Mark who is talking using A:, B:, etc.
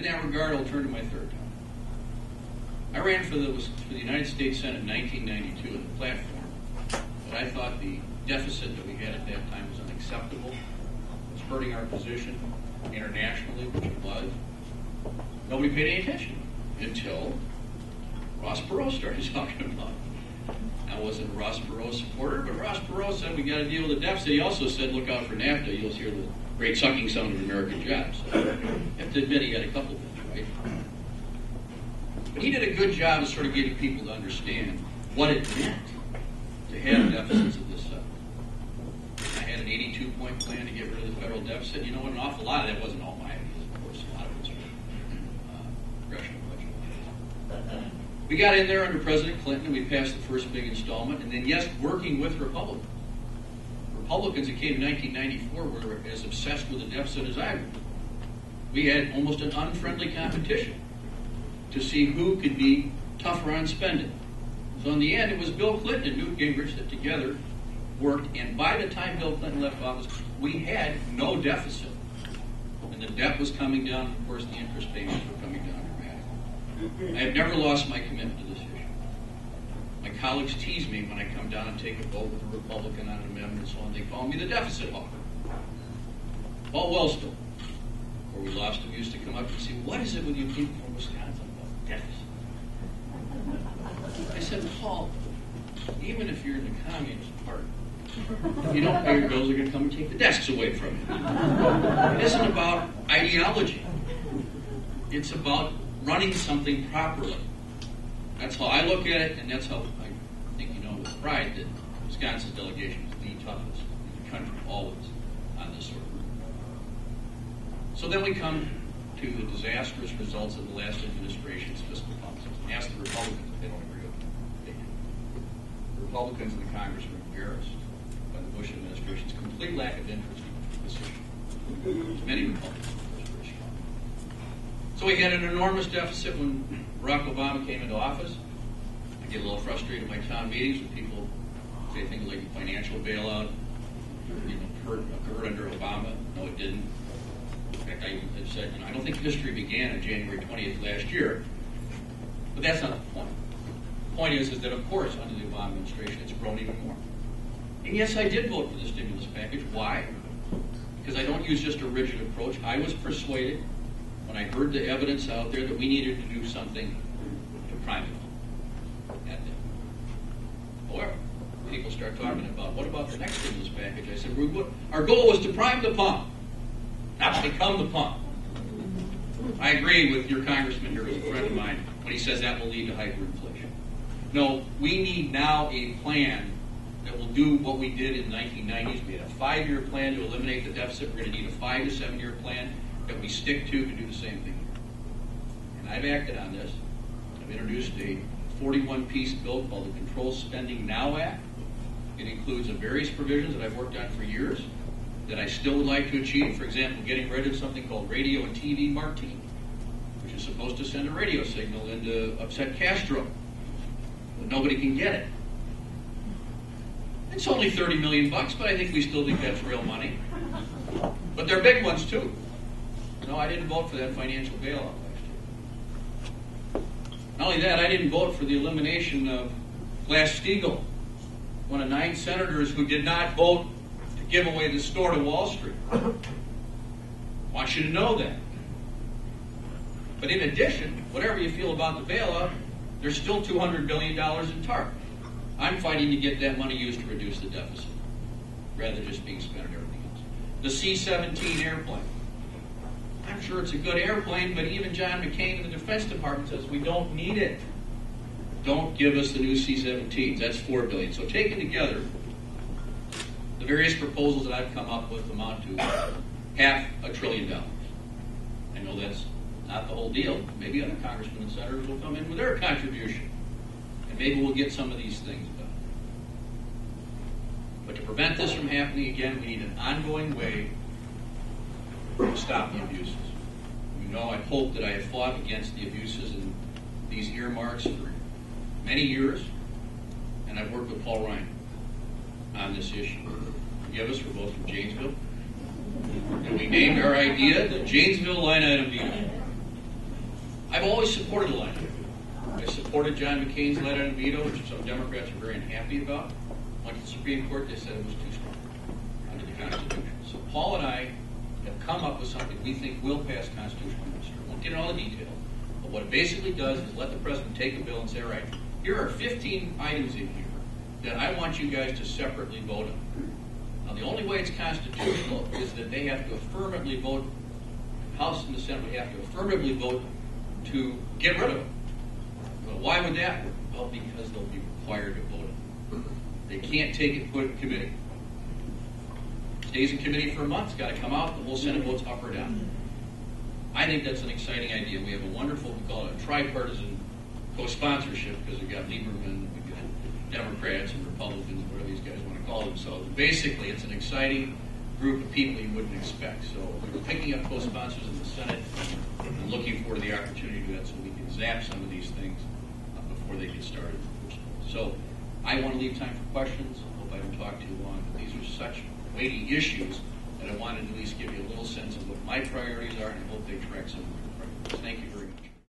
A: In that regard, I'll turn to my third topic. I ran for the United States Senate in 1992 on the platform that I thought the deficit that we had at that time was unacceptable. It was hurting our position internationally, which it was. Nobody paid any attention until Ross Perot started talking about it. I wasn't a Ross Perot supporter, but Ross Perot said we got to deal with the deficit. He also said, look out for NAFTA. You'll hear the great sucking sound of American jobs. So I have to admit he had a couple of them, right? But he did a good job of sort of getting people to understand what it meant to have deficits of this size. I had an 82-point plan to get rid of the federal deficit. You know what? An awful lot of that wasn't all my ideas, of course. A lot of it was from congressional budget. We got in there under President Clinton, and we passed the first big installment. And then, yes, working with Republicans. Republicans that came in 1994 were as obsessed with the deficit as I was. We had almost an unfriendly competition to see who could be tougher on spending. So in the end, it was Bill Clinton and Newt Gingrich that together worked, and by the time Bill Clinton left office, we had no deficit. And the debt was coming down, and of course the interest payments were coming down dramatically. I have never lost my commitment to this issue. My colleagues tease me when I come down and take a vote with a Republican on an amendment and so on. They call me the deficit hawker. Paul Wellstone, where we lost him, used to come up and say, what is it with you people from Wisconsin about deficit? I said, Paul, even if you're in the Communist Party, if you don't pay your bills, they're going to come and take the desks away from you. It isn't about ideology. It's about running something properly. That's how I look at it, and that's how I think you know with pride that Wisconsin's delegation is the toughest in the country, always, on this sort of thing. So then we come to the disastrous results of the last administration's fiscal policies. Ask the Republicans if they don't agree with them. They do. The Republicans in the Congress were embarrassed by the Bush administration's complete lack of interest in this issue. Many Republicans were very strong. So we had an enormous deficit when Barack Obama came into office. I get a little frustrated at my town meetings when people say things like financial bailout occurred under Obama. No, it didn't. In fact, I said, I don't think history began on January 20th last year. But that's not the point. The point is that, of course, under the Obama administration, it's grown even more. And yes, I did vote for the stimulus package. Why? Because I don't use just a rigid approach. I was persuaded, when I heard the evidence out there, that we needed to do something to prime it. However, people start talking about, what about the next stimulus package? I said, our goal was to prime the pump, not to become the pump. I agree with your congressman here, who's a friend of mine, when he says that will lead to hyperinflation. No, we need now a plan that will do what we did in the 1990s. We had a 5-year plan to eliminate the deficit. We're going to need a 5 to 7-year plan that we stick to do the same thing here. And I've acted on this. I've introduced a 41-piece bill called the Control Spending Now Act. It includes various provisions that I've worked on for years that I still would like to achieve. For example, getting rid of something called radio and TV martini, which is supposed to send a radio signal into upset Castro, but nobody can get it. It's only $30 million, but I think we still think that's real money. But they're big ones too. No, I didn't vote for that financial bailout last year. Not only that, I didn't vote for the elimination of Glass-Steagall, one of 9 senators who did not vote to give away the store to Wall Street. I want you to know that. But in addition, whatever you feel about the bailout, there's still $200 billion in TARP. I'm fighting to get that money used to reduce the deficit, rather than just being spent on everything else. The C-17 airplane. I'm sure it's a good airplane, but even John McCain in the Defense Department says we don't need it. Don't give us the new C-17s. That's $4 billion. So taken together, the various proposals that I've come up with amount to $500 billion. I know that's not the whole deal. Maybe other congressmen and senators will come in with their contribution, and maybe we'll get some of these things done. But to prevent this from happening again, we need an ongoing way to stop the abuses. You know, I hope that I have fought against the abuses and these earmarks for many years, and I've worked with Paul Ryan on this issue. Forgive us, we're both from Janesville. And we named our idea the Janesville line item veto. I've always supported a line item. I supported John McCain's lead on veto, which some Democrats are very unhappy about. Went to the Supreme Court, they said it was too strong under the Constitution. So Paul and I have come up with something we think will pass constitutional muster. I won't get into all the details, but what it basically does is let the president take a bill and say, all right, here are 15 items in here that I want you guys to separately vote on. Now, the only way it's constitutional is that they have to affirmatively vote, the House and the Senate would have to affirmatively vote to get rid of it. Well, why would that work? Well, because they'll be required to vote on it. They can't take it and put it in committee. Stays in committee for a month, it's got to come out, the whole Senate votes up or down. I think that's an exciting idea. We have a wonderful, we call it a tripartisan co-sponsorship, because we've got Lieberman, we've got Democrats and Republicans, whatever these guys want to call themselves. Basically, it's an exciting group of people you wouldn't expect. So we're picking up co-sponsors in the Senate and looking forward to the opportunity to do that so we can zap some of these things before they get started. So I want to leave time for questions. I hope I don't talk too long, but these are such weighty issues that I wanted to at least give you a little sense of what my priorities are, and I hope they track some of your priorities. Thank you very much.